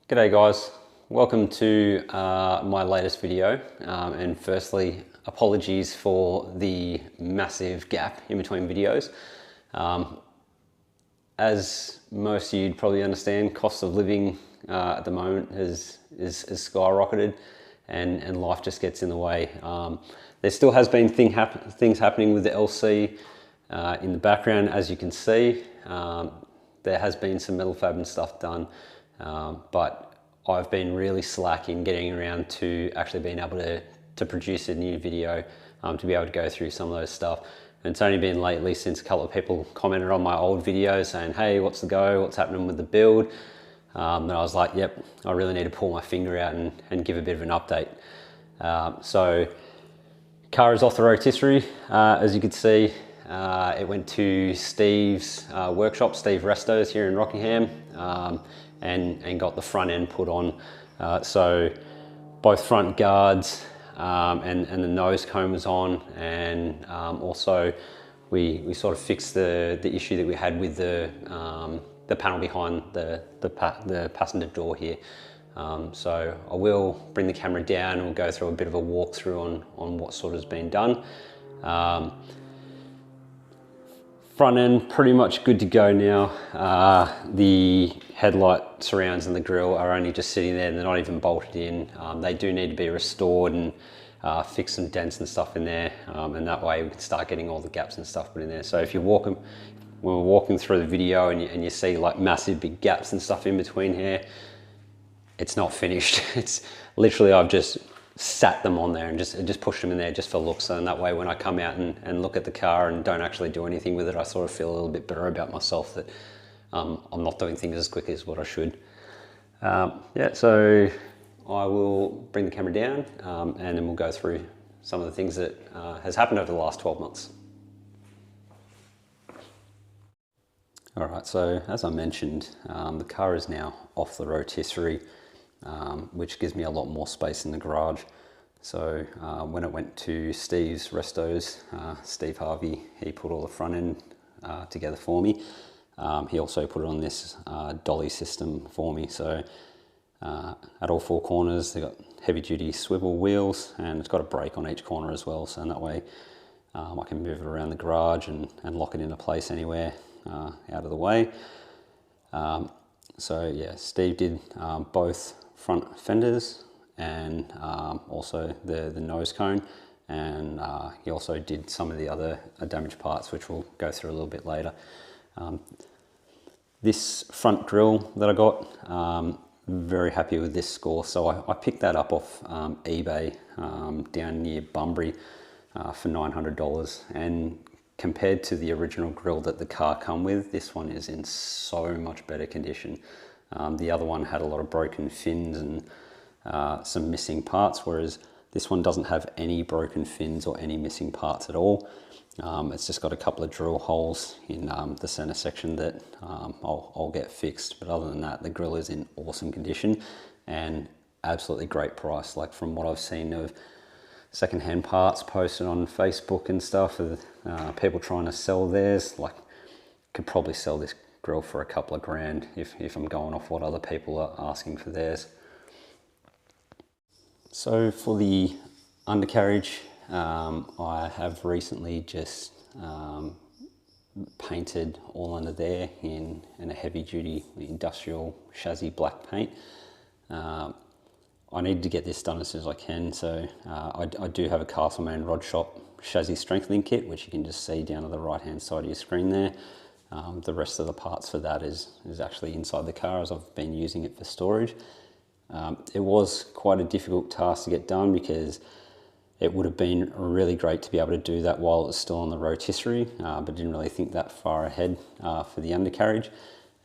G'day guys, welcome to my latest video, and firstly apologies for the massive gap in between videos. As most of you'd probably understand, cost of living at the moment is skyrocketed, and life just gets in the way. There still has been things happening with the LC in the background, as you can see. There has been some metal fab and stuff done, but I've been really slack in getting around to actually being able to produce a new video, to be able to go through some of those stuff. And it's only been lately since a couple of people commented on my old videos saying, hey, what's the go, what's happening with the build? And I was like, yep, I really need to pull my finger out and give a bit of an update. So car is off the rotisserie, as you can see. It went to Steve's workshop, Steve Resto's here in Rockingham, and got the front end put on. So both front guards and the nose cone was on, and also we sort of fixed the issue that we had with the panel behind the passenger door here. So I will bring the camera down and we'll go through a bit of a walkthrough on what sort of has been done. Front end pretty much good to go now. The headlight surrounds and the grille are only just sitting there, and they're not even bolted in. They do need to be restored and fix some dents and stuff in there, and that way we can start getting all the gaps and stuff put in there. So if you're when we're walking through the video and you see like massive big gaps and stuff in between here, it's not finished. It's literally, I've just sat them on there and just pushed them in there just for looks, and that way when I come out and look at the car and don't actually do anything with it, I sort of feel a little bit better about myself that I'm not doing things as quick as what I should. Yeah, so I will bring the camera down, and then we'll go through some of the things that has happened over the last 12 months. All right, so as I mentioned, the car is now off the rotisserie, which gives me a lot more space in the garage. So when it went to Steve's Resto's, Steve Harvey, he put all the front end together for me. He also put it on this dolly system for me. So at all four corners, they've got heavy duty swivel wheels, and it's got a brake on each corner as well. So in that way, I can move it around the garage and lock it into place anywhere out of the way. So yeah, Steve did both front fenders and also the nose cone, and he also did some of the other damaged parts, which we'll go through a little bit later. This front grille that I got, very happy with this score. So I picked that up off eBay down near Bunbury for $900, and compared to the original grille that the car come with, this one is in so much better condition. The other one had a lot of broken fins and some missing parts, whereas this one doesn't have any broken fins or any missing parts at all. It's just got a couple of drill holes in the center section that I'll get fixed. But other than that, the grille is in awesome condition and absolutely great price. Like from what I've seen of secondhand parts posted on Facebook and stuff, of people trying to sell theirs, like could probably sell this grill for a couple of grand if I'm going off what other people are asking for theirs. So for the undercarriage, I have recently just painted all under there in a heavy duty industrial chassis black paint. I need to get this done as soon as I can, so I do have a Castleman Rod Shop chassis strengthening kit, which you can just see down to the right hand side of your screen there. The rest of the parts for that is actually inside the car, as I've been using it for storage. It was quite a difficult task to get done, because it would have been really great to be able to do that while it was still on the rotisserie, but didn't really think that far ahead for the undercarriage.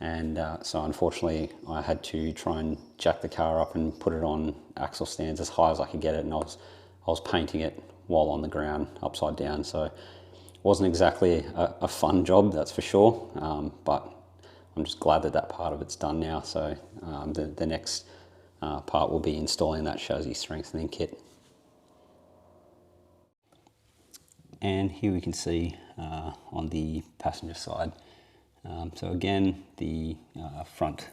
And so unfortunately I had to try and jack the car up and put it on axle stands as high as I could get it, and I was painting it while on the ground upside down. So it wasn't exactly a fun job, that's for sure, but I'm just glad that part of it's done now. So the next part will be installing that chassis strengthening kit. And here we can see on the passenger side, so again the front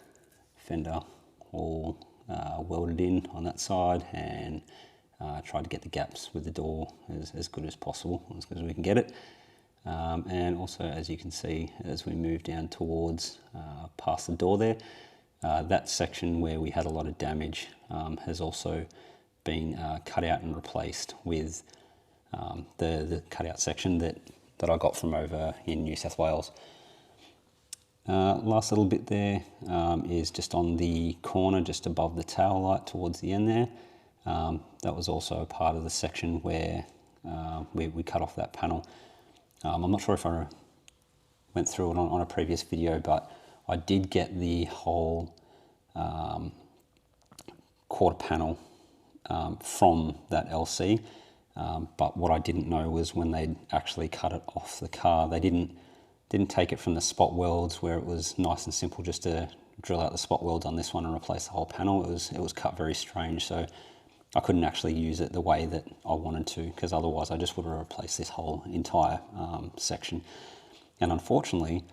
fender all welded in on that side, and tried to get the gaps with the door as good as possible, as good as we can get it. And also, as you can see, as we move down towards past the door there, that section where we had a lot of damage has also been cut out and replaced with the cutout section that I got from over in New South Wales. Last little bit there is just on the corner just above the tail light towards the end there. That was also a part of the section where we cut off that panel. I'm not sure if I went through it on a previous video, but I did get the whole quarter panel from that LC, but what I didn't know was when they actually cut it off the car, they didn't take it from the spot welds where it was nice and simple just to drill out the spot welds on this one and replace the whole panel. It was cut very strange, so I couldn't actually use it the way that I wanted to, because otherwise I just would have replaced this whole entire section. And unfortunately,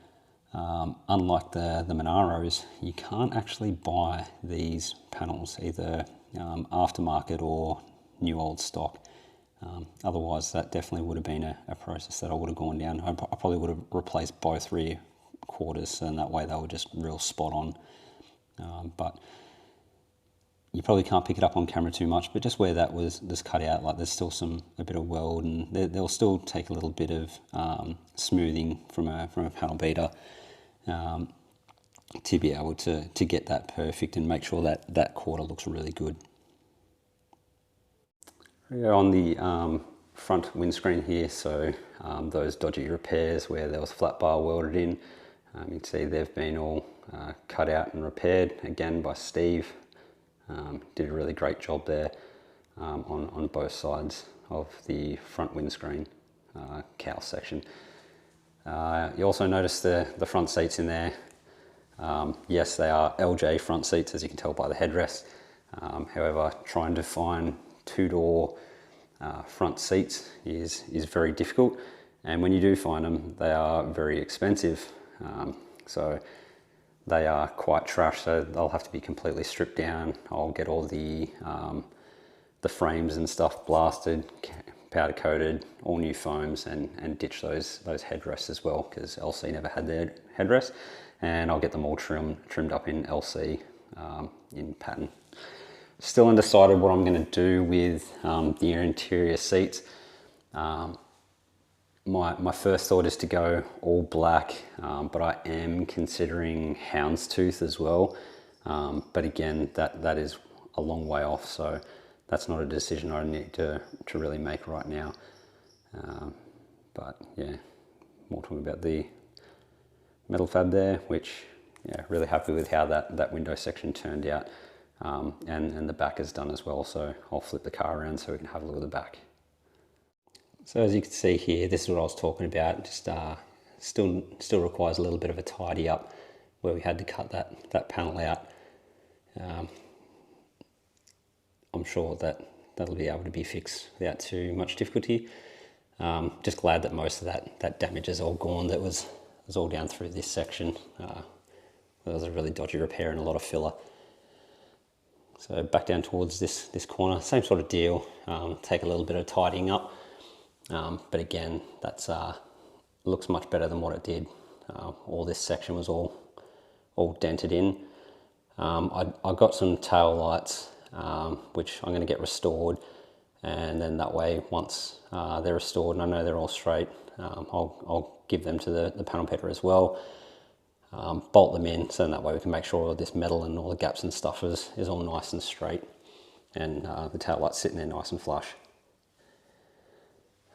unlike the Monaros, you can't actually buy these panels, either aftermarket or new old stock. Otherwise, that definitely would have been a process that I would have gone down. I probably would have replaced both rear quarters, and that way they were just real spot on. But you probably can't pick it up on camera too much, but just where that was cut out, like there's still a bit of weld, and they'll still take a little bit of smoothing from a panel beater to be able to get that perfect and make sure that quarter looks really good. On the front windscreen here, so those dodgy repairs where there was flat bar welded in, you can see they've been all cut out and repaired again by Steve. Did a really great job there on both sides of the front windscreen cowl section. You also notice the front seats in there. Yes, they are LJ front seats, as you can tell by the headrest. However, trying to find two-door front seats is very difficult, and when you do find them, they are very expensive. So they are quite trash, so they'll have to be completely stripped down. I'll get all the frames and stuff blasted, powder coated, all new foams, and ditch those headrests as well, because LC never had their headrest, and I'll get them all trimmed up in LC in pattern. Still undecided what I'm going to do with the interior seats. My first thought is to go all black, but I am considering houndstooth as well. But again, that is a long way off, so that's not a decision I need to really make right now. But yeah, more talking about the metal fab there, which, yeah, really happy with how that window section turned out. And the back is done as well, so I'll flip the car around so we can have a look at the back. So as you can see here, this is what I was talking about. Just still requires a little bit of a tidy up where we had to cut that panel out. I'm sure that'll be able to be fixed without too much difficulty. Just glad that most of that damage is all gone. That was all down through this section. There was a really dodgy repair and a lot of filler. So back down towards this corner, same sort of deal. Take a little bit of tidying up. But again, that's looks much better than what it did. All this section was all dented in. I got some tail lights, which I'm going to get restored, and then that way, once they're restored and I know they're all straight, I'll give them to the panel beater as well. Bolt them in, so that way we can make sure all this metal and all the gaps and stuff is all nice and straight, and the tail light's sitting there nice and flush.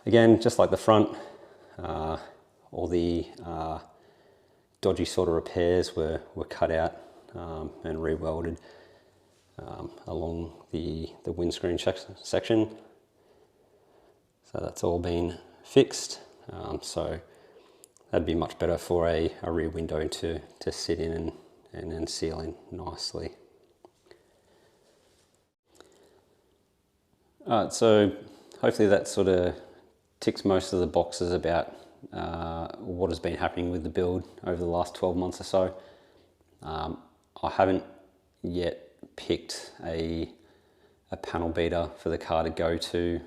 Again, just like the front, all the dodgy sort of repairs were cut out and re-welded along the windscreen section. So that's all been fixed. So that'd be much better for a rear window to sit in and then seal in nicely. Alright, so hopefully that sort of ticks most of the boxes about what has been happening with the build over the last 12 months or so. I haven't yet picked a panel beater for the car to go to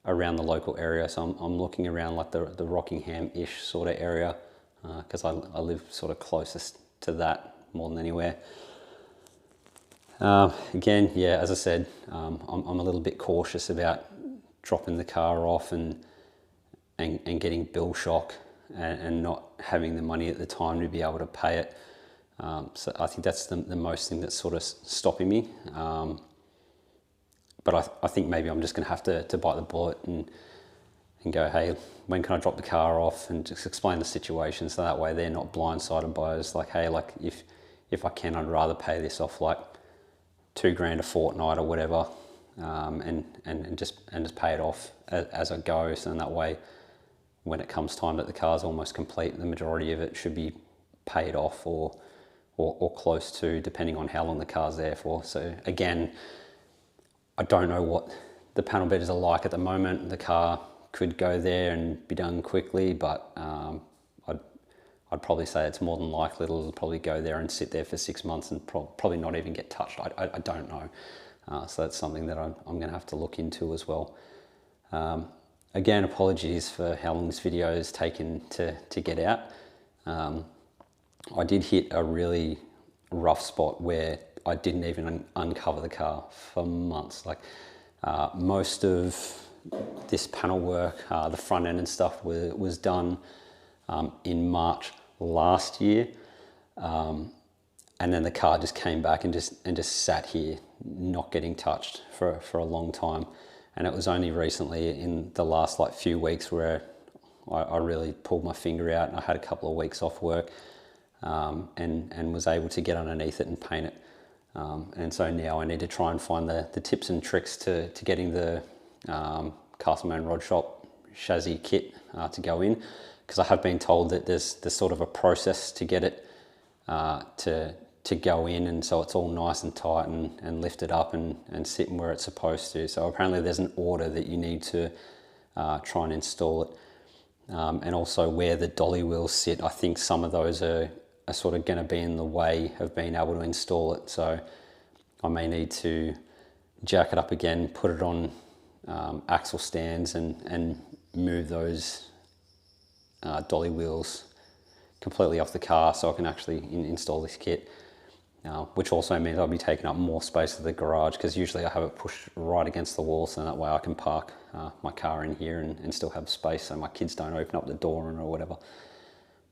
around the local area. So I'm looking around like the Rockingham-ish sort of area, because I live sort of closest to that more than anywhere. Again, yeah, as I said, I'm a little bit cautious about dropping the car off and getting bill shock and not having the money at the time to be able to pay it. So I think that's the most thing that's sort of stopping me. But I think maybe I'm just going to have to bite the bullet and go, hey, when can I drop the car off, and just explain the situation so that way they're not blindsided by it. It's like, hey, like if I can, I'd rather pay this off like $2,000 a fortnight or whatever, and just pay it off as I go. So in that way, when it comes time that the car's almost complete, the majority of it should be paid off or close to, depending on how long the car's there for. So again, I don't know what the panel beaters are like at the moment. The car could go there and be done quickly, but I'd probably say it's more than likely it'll probably go there and sit there for 6 months and probably not even get touched. I don't know. So that's something that I'm going to have to look into as well. Again, apologies for how long this video has taken to get out. I did hit a really rough spot where I didn't even uncover the car for months. Like most of this panel work, the front end and stuff was done in March last year, and then the car just came back and just sat here, not getting touched for a long time. And it was only recently in the last like few weeks where I really pulled my finger out, and I had a couple of weeks off work, and was able to get underneath it and paint it. And so now I need to try and find the tips and tricks to getting the Castleman Rod Shop chassis kit to go in, because I have been told that there's sort of a process to get it to go in, and so it's all nice and tight and lifted up and sitting where it's supposed to. So apparently there's an order that you need to try and install it, and also where the dolly wheels sit. I think some of those are sort of going to be in the way of being able to install it. So I may need to jack it up again, put it on axle stands and move those dolly wheels completely off the car so I can actually install this kit, which also means I'll be taking up more space of the garage, because usually I have it pushed right against the wall, so that way I can park my car in here and still have space so my kids don't open up the door or whatever.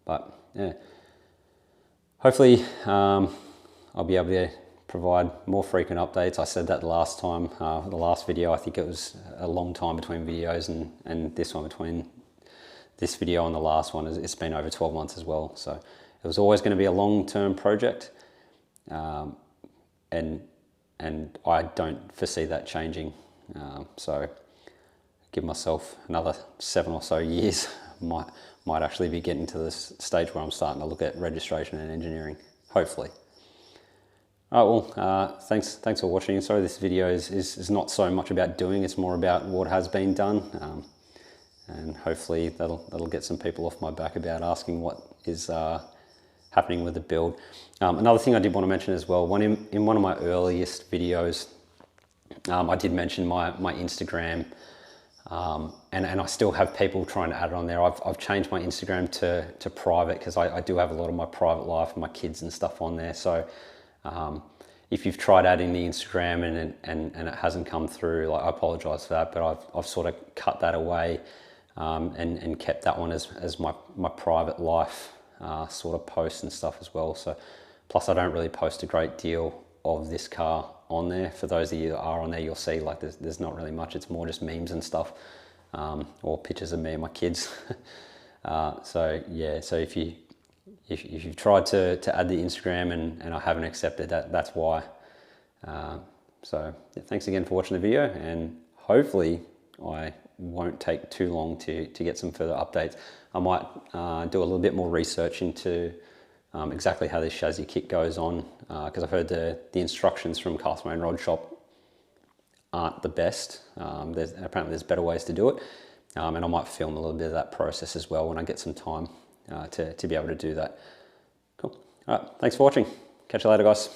But yeah, hopefully I'll be able to provide more frequent updates. I said that the last time, the last video, I think it was a long time between videos, and this one, between this video and the last one, it's been over 12 months as well. So it was always going to be a long-term project, and I don't foresee that changing. So give myself another 7 or so years, might actually be getting to this stage where I'm starting to look at registration and engineering, hopefully. All right, well, thanks for watching. Sorry this video is not so much about doing, it's more about what has been done. And hopefully that'll get some people off my back about asking what is happening with the build. Another thing I did want to mention as well, in one of my earliest videos, I did mention my Instagram, and I still have people trying to add it on there. I've changed my Instagram to private, because I do have a lot of my private life and my kids and stuff on there. So if you've tried adding the Instagram and it hasn't come through, like, I apologize for that, but I've sort of cut that away, and kept that one as my private life sort of posts and stuff as well. So plus I don't really post a great deal of this car on there. For those of you that are on there, you'll see like there's not really much. It's more just memes and stuff, or pictures of me and my kids. So yeah, so if you've tried to add the Instagram and I haven't accepted that, that's why. So yeah, thanks again for watching the video, and hopefully I won't take too long to get some further updates. I might do a little bit more research into exactly how this chassis kit goes on, because I've heard the instructions from Castleman Rod Shop aren't the best. Apparently there's better ways to do it, and I might film a little bit of that process as well when I get some time to be able to do that. Cool. All right, thanks for watching. Catch you later, guys.